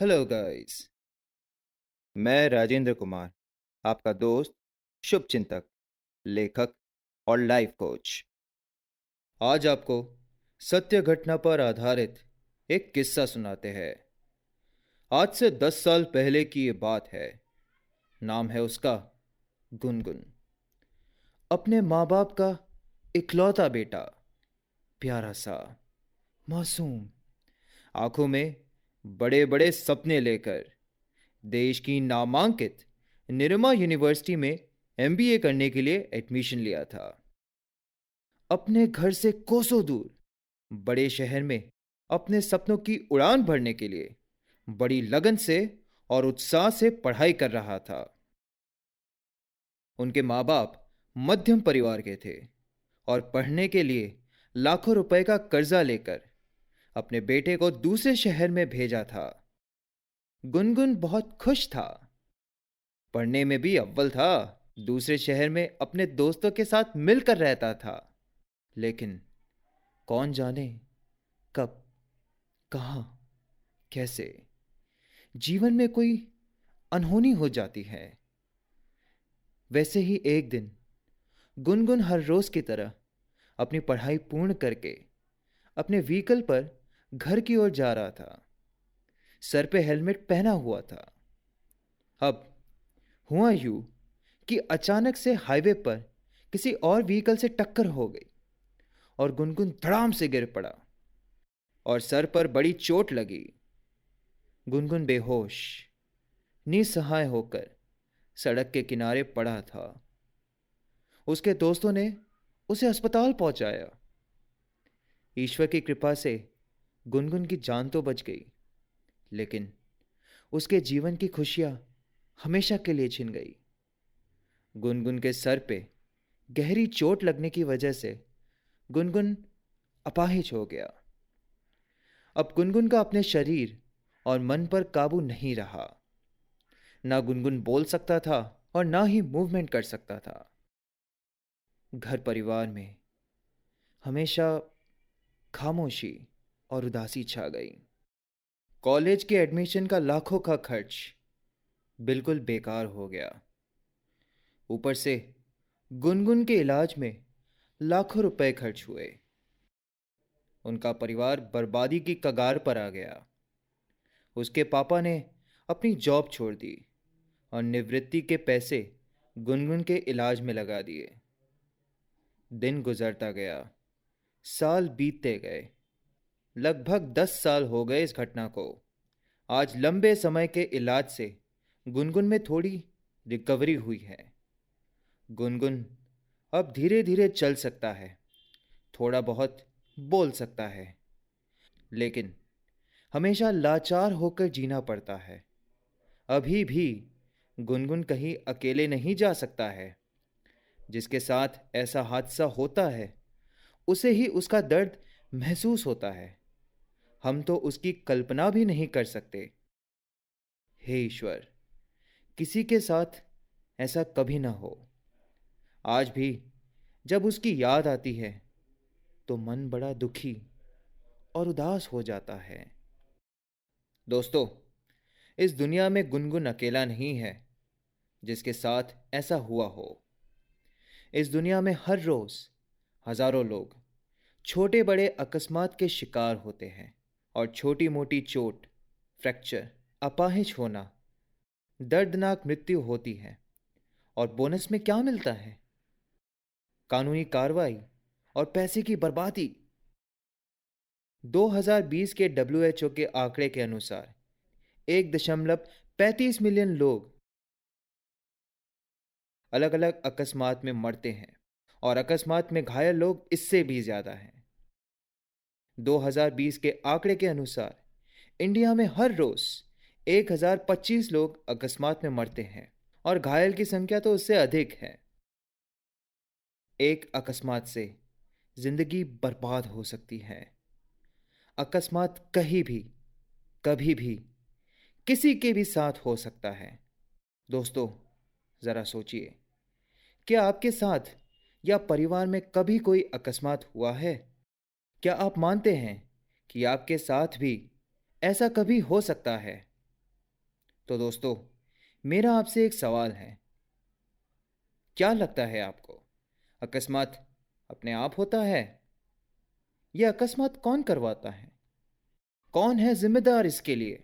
Hello guys. मैं राजेंद्र कुमार, आपका दोस्त, शुभचिंतक, लेखक और लाइफ कोच। आज आपको सत्य घटना पर आधारित एक किस्सा सुनाते हैं। आज से 10 साल पहले की ये बात है। नाम है उसका गुनगुन। अपने माँ बाप का इकलौता बेटा, प्यारा सा, मासूम, आंखों में बड़े बड़े सपने लेकर देश की नामांकित निरमा यूनिवर्सिटी में एमबीए करने के लिए एडमिशन लिया था। अपने घर से कोसों दूर बड़े शहर में अपने सपनों की उड़ान भरने के लिए बड़ी लगन से और उत्साह से पढ़ाई कर रहा था। उनके माँ बाप मध्यम परिवार के थे और पढ़ने के लिए लाखों रुपए का कर्जा लेकर अपने बेटे को दूसरे शहर में भेजा था। गुनगुन बहुत खुश था, पढ़ने में भी अव्वल था, दूसरे शहर में अपने दोस्तों के साथ मिलकर रहता था। लेकिन कौन जाने कब, कहाँ, कैसे जीवन में कोई अनहोनी हो जाती है। वैसे ही एक दिन गुनगुन हर रोज की तरह अपनी पढ़ाई पूर्ण करके अपने व्हीकल पर घर की ओर जा रहा था। सर पे हेलमेट पहना हुआ था। अब हुआ यूं कि अचानक से हाईवे पर किसी और व्हीकल से टक्कर हो गई और गुनगुन धड़ाम से गिर पड़ा और सर पर बड़ी चोट लगी। गुनगुन बेहोश, निसहाय होकर सड़क के किनारे पड़ा था। उसके दोस्तों ने उसे अस्पताल पहुंचाया। ईश्वर की कृपा से गुनगुन की जान तो बच गई, लेकिन उसके जीवन की खुशियां हमेशा के लिए छिन गई। गुनगुन के सर पे गहरी चोट लगने की वजह से गुनगुन अपाहिज हो गया। अब गुनगुन का अपने शरीर और मन पर काबू नहीं रहा। ना गुनगुन बोल सकता था और ना ही मूवमेंट कर सकता था। घर परिवार में हमेशा खामोशी और उदासी छा गई। कॉलेज के एडमिशन का लाखों का खर्च बिल्कुल बेकार हो गया। ऊपर से गुनगुन के इलाज में लाखों रुपए खर्च हुए। उनका परिवार बर्बादी की कगार पर आ गया। उसके पापा ने अपनी जॉब छोड़ दी और निवृत्ति के पैसे गुनगुन के इलाज में लगा दिए। दिन गुजरता गया, साल बीतते गए। लगभग 10 साल हो गए इस घटना को। आज लंबे समय के इलाज से गुनगुन में थोड़ी रिकवरी हुई है। गुनगुन अब धीरे धीरे चल सकता है, थोड़ा बहुत बोल सकता है, लेकिन हमेशा लाचार होकर जीना पड़ता है। अभी भी गुनगुन कहीं अकेले नहीं जा सकता है। जिसके साथ ऐसा हादसा होता है उसे ही उसका दर्द महसूस होता है। हम तो उसकी कल्पना भी नहीं कर सकते। हे ईश्वर, किसी के साथ ऐसा कभी ना हो। आज भी जब उसकी याद आती है तो मन बड़ा दुखी और उदास हो जाता है। दोस्तों, इस दुनिया में गुनगुन अकेला नहीं है जिसके साथ ऐसा हुआ हो। इस दुनिया में हर रोज हजारों लोग छोटे बड़े अकस्मात के शिकार होते हैं और छोटी मोटी चोट, फ्रैक्चर, अपाहिज होना, दर्दनाक मृत्यु होती है। और बोनस में क्या मिलता है? कानूनी कार्रवाई और पैसे की बर्बादी। 2020 के डब्ल्यूएचओ के आंकड़े के अनुसार 1.35 मिलियन लोग अलग अलग अकस्मात में मरते हैं और अकस्मात में घायल लोग इससे भी ज्यादा हैं। 2020 के आंकड़े के अनुसार इंडिया में हर रोज 1025 लोग अकस्मात में मरते हैं और घायल की संख्या तो उससे अधिक है। एक अकस्मात से जिंदगी बर्बाद हो सकती है। अकस्मात कहीं भी, कभी भी, किसी के भी साथ हो सकता है। दोस्तों, जरा सोचिए, क्या आपके साथ या परिवार में कभी कोई अकस्मात हुआ है? क्या आप मानते हैं कि आपके साथ भी ऐसा कभी हो सकता है? तो दोस्तों, मेरा आपसे एक सवाल है। क्या लगता है आपको, अकस्मात अपने आप होता है या अकस्मात कौन करवाता है? कौन है जिम्मेदार इसके लिए?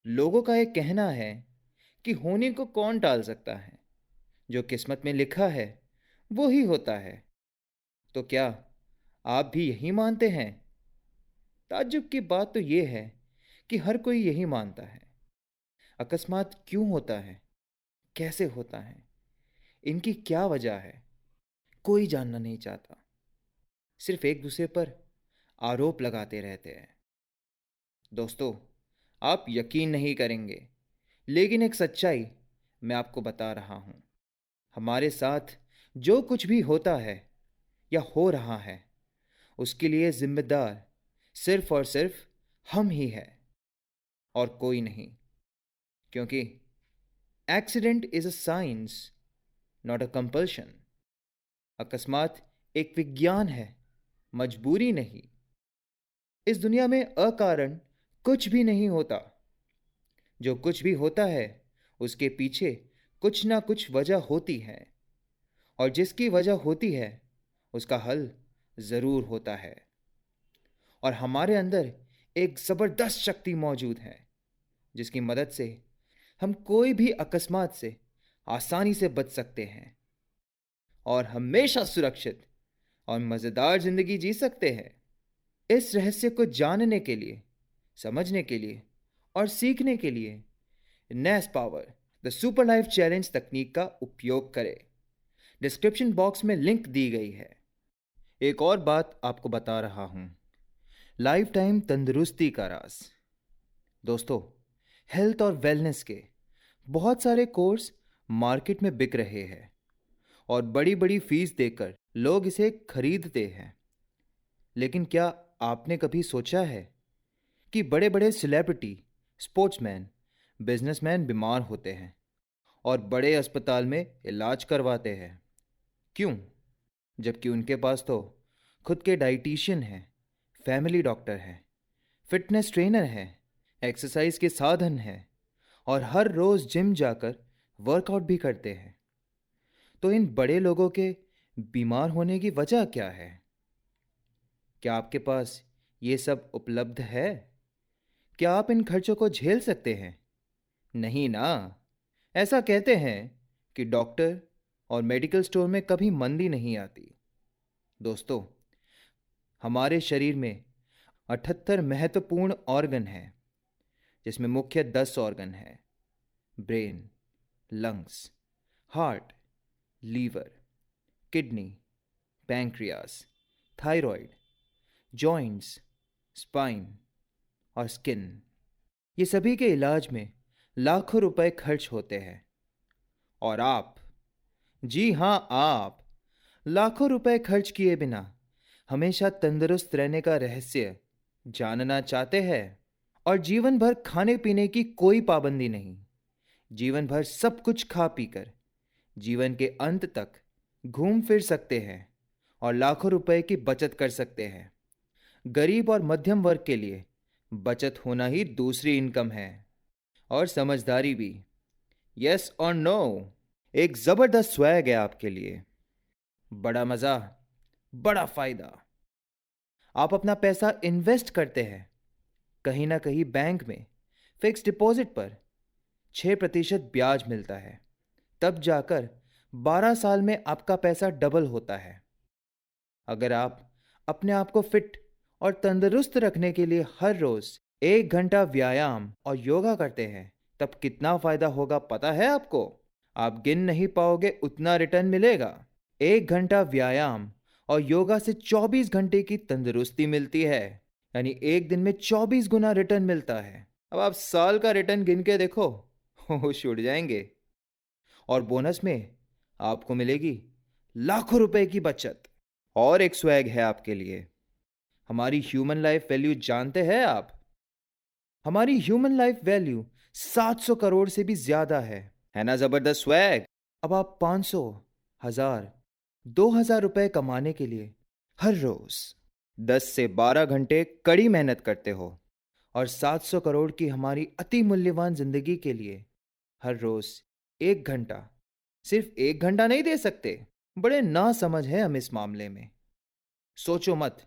लोगों का एक कहना है कि होने को कौन टाल सकता है, जो किस्मत में लिखा है वो ही होता है। तो क्या आप भी यही मानते हैं? ताज्जुब की बात तो ये है कि हर कोई यही मानता है। अकस्मात क्यों होता है, कैसे होता है, इनकी क्या वजह है, कोई जानना नहीं चाहता। सिर्फ एक दूसरे पर आरोप लगाते रहते हैं। दोस्तों, आप यकीन नहीं करेंगे, लेकिन एक सच्चाई मैं आपको बता रहा हूं। हमारे साथ जो कुछ भी होता है या हो रहा है, उसके लिए जिम्मेदार सिर्फ और सिर्फ हम ही हैं और कोई नहीं। क्योंकि accident is a science, not a compulsion. अकस्मात एक विज्ञान है, मजबूरी नहीं। इस दुनिया में अकारण कुछ भी नहीं होता। जो कुछ भी होता है उसके पीछे कुछ ना कुछ वजह होती है, और जिसकी वजह होती है उसका हल जरूर होता है। और हमारे अंदर एक जबरदस्त शक्ति मौजूद है, जिसकी मदद से हम कोई भी अकस्मात से आसानी से बच सकते हैं और हमेशा सुरक्षित और मजेदार जिंदगी जी सकते हैं। इस रहस्य को जानने के लिए, समझने के लिए और सीखने के लिए Ness power the super life challenge तकनीक का उपयोग करें। डिस्क्रिप्शन बॉक्स में लिंक दी गई है। एक और बात आपको बता रहा हूं, लाइफ टाइम तंदुरुस्ती का राज। दोस्तों, हेल्थ और वेलनेस के बहुत सारे कोर्स मार्केट में बिक रहे हैं और बड़ी बड़ी फीस देकर लोग इसे खरीदते हैं। लेकिन क्या आपने कभी सोचा है कि बड़े बड़े सेलिब्रिटी, स्पोर्ट्समैन, बिजनेसमैन बीमार होते हैं और बड़े अस्पताल में इलाज करवाते हैं? क्यों? जबकि उनके पास तो खुद के डाइटिशियन हैं, फैमिली डॉक्टर हैं, फिटनेस ट्रेनर हैं, एक्सरसाइज के साधन हैं और हर रोज जिम जाकर वर्कआउट भी करते हैं। तो इन बड़े लोगों के बीमार होने की वजह क्या है? क्या आपके पास ये सब उपलब्ध है? क्या आप इन खर्चों को झेल सकते हैं? नहीं ना। ऐसा कहते हैं कि डॉक्टर और मेडिकल स्टोर में कभी मंदी नहीं आती। दोस्तों, हमारे शरीर में 78 महत्वपूर्ण ऑर्गन हैं, जिसमें मुख्य 10 ऑर्गन हैं: brain, lungs, heart, liver, kidney, pancreas, thyroid, joints, spine और स्किन। ये सभी के इलाज में लाखों रुपए खर्च होते हैं। और आप, जी हां आप, लाखों रुपए खर्च किए बिना हमेशा तंदुरुस्त रहने का रहस्य जानना चाहते हैं? और जीवन भर खाने पीने की कोई पाबंदी नहीं, जीवन भर सब कुछ खा पीकर जीवन के अंत तक घूम फिर सकते हैं और लाखों रुपए की बचत कर सकते हैं। गरीब और मध्यम वर्ग के लिए बचत होना ही दूसरी इनकम है, और समझदारी भी। यस और नो? एक जबरदस्त स्वैग है आपके लिए। बड़ा मजा, बड़ा फायदा। आप अपना पैसा इन्वेस्ट करते हैं कहीं ना कहीं बैंक में, फिक्स डिपॉजिट पर 6% ब्याज मिलता है। तब जाकर 12 साल में आपका पैसा डबल होता है। अगर आप अपने आप को फिट और तंदुरुस्त रखने के लिए हर रोज 1 घंटा व्यायाम और योगा करते हैं, तब कितना फायदा होगा पता है आपको? आप गिन नहीं पाओगे उतना रिटर्न मिलेगा। 1 घंटा व्यायाम और योगा से 24 घंटे की तंदुरुस्ती मिलती है, यानी एक दिन में 24 गुना रिटर्न मिलता है। अब आप साल का रिटर्न गिन के देखो, होश उड़ जाएंगे। और बोनस में आपको मिलेगी लाखों रुपए की बचत। और एक स्वैग है आपके लिए। हमारी ह्यूमन लाइफ वैल्यू जानते हैं आप? हमारी ह्यूमन लाइफ वैल्यू 700 करोड़ से भी ज्यादा है ना जबरदस्त स्वैग? अब आप 500, 1000, 2000 रुपए कमाने के लिए हर रोज 10 से 12 घंटे कड़ी मेहनत करते हो और 700 करोड़ की हमारी अति मूल्यवान जिंदगी के लिए हर रोज 1 घंटा, सिर्फ 1 घंटा नहीं दे सकते। बड़े ना समझ है हम इस मामले में। सोचो मत,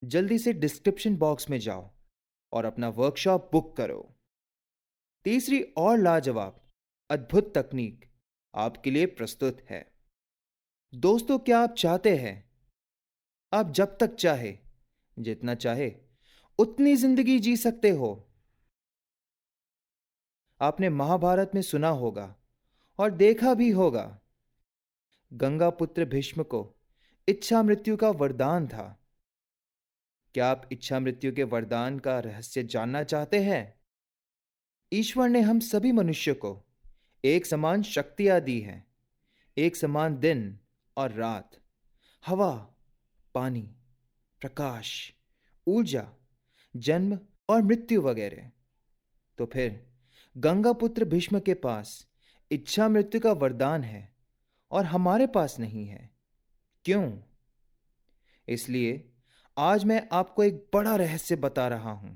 जल्दी से डिस्क्रिप्शन बॉक्स में जाओ और अपना वर्कशॉप बुक करो। तीसरी और लाजवाब अद्भुत तकनीक आपके लिए प्रस्तुत है। दोस्तों, क्या आप चाहते हैं आप जब तक चाहे, जितना चाहे उतनी जिंदगी जी सकते हो? आपने महाभारत में सुना होगा और देखा भी होगा, गंगा पुत्र भीष्म को इच्छा मृत्यु का वरदान था। क्या आप इच्छा मृत्यु के वरदान का रहस्य जानना चाहते हैं? ईश्वर ने हम सभी मनुष्य को एक समान शक्तियां दी हैं, एक समान दिन और रात, हवा, पानी, प्रकाश, ऊर्जा, जन्म और मृत्यु वगैरह। तो फिर गंगा पुत्र भीष्म के पास इच्छा मृत्यु का वरदान है और हमारे पास नहीं है। क्यों? इसलिए आज मैं आपको एक बड़ा रहस्य बता रहा हूं।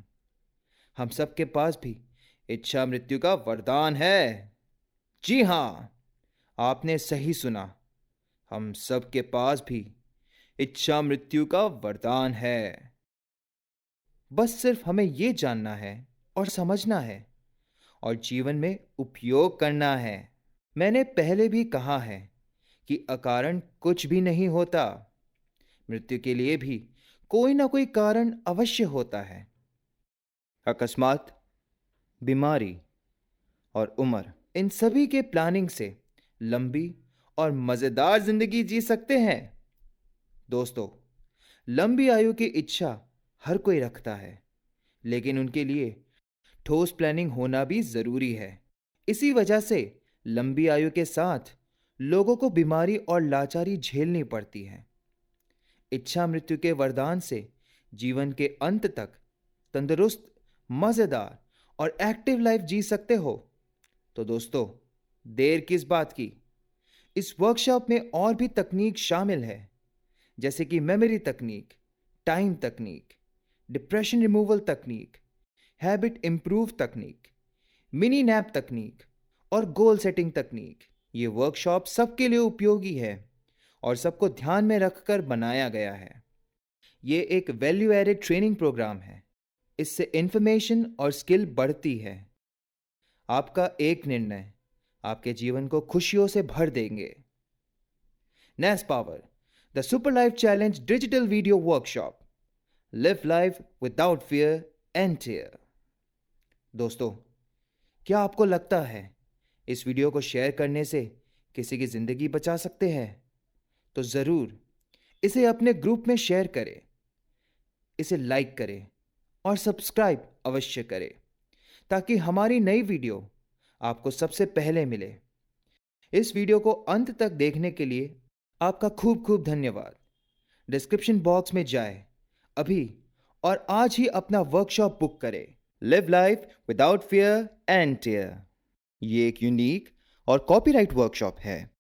हम सबके पास भी इच्छा मृत्यु का वरदान है। जी हां, आपने सही सुना, हम सबके पास भी इच्छा मृत्यु का वरदान है। बस सिर्फ हमें यह जानना है और समझना है और जीवन में उपयोग करना है। मैंने पहले भी कहा है कि अकारण कुछ भी नहीं होता। मृत्यु के लिए भी कोई ना कोई कारण अवश्य होता है। अकस्मात, बीमारी और उम्र, इन सभी के प्लानिंग से लंबी और मजेदार जिंदगी जी सकते हैं। दोस्तों, लंबी आयु की इच्छा हर कोई रखता है, लेकिन उनके लिए ठोस प्लानिंग होना भी जरूरी है। इसी वजह से लंबी आयु के साथ लोगों को बीमारी और लाचारी झेलनी पड़ती है। इच्छा मृत्यु के वरदान से जीवन के अंत तक तंदुरुस्त, मजेदार और एक्टिव लाइफ जी सकते हो। तो दोस्तों, देर किस बात की? इस वर्कशॉप में और भी तकनीक शामिल है, जैसे कि मेमोरी तकनीक, टाइम तकनीक, डिप्रेशन रिमूवल तकनीक, हैबिट इंप्रूव तकनीक, मिनी नैप तकनीक और गोल सेटिंग तकनीक। ये वर्कशॉप सबके लिए उपयोगी है और सबको ध्यान में रखकर बनाया गया है। ये एक वैल्यू एडेड ट्रेनिंग प्रोग्राम है। इससे इंफॉर्मेशन और स्किल बढ़ती है। आपका एक निर्णय आपके जीवन को खुशियों से भर देंगे। Ness power, the super life challenge digital video workshop. Live life without fear and tear. दोस्तों, क्या आपको लगता है इस वीडियो को शेयर करने से किसी की जिंदगी बचा सकते हैं? तो जरूर इसे अपने ग्रुप में शेयर करें, इसे लाइक करें और सब्सक्राइब अवश्य करें, ताकि हमारी नई वीडियो आपको सबसे पहले मिले। इस वीडियो को अंत तक देखने के लिए आपका खूब खूब धन्यवाद। डिस्क्रिप्शन बॉक्स में जाएं अभी और आज ही अपना वर्कशॉप बुक करें। Live life without fear and tear. ये एक यूनिक और कॉपीराइट वर्कशॉप है।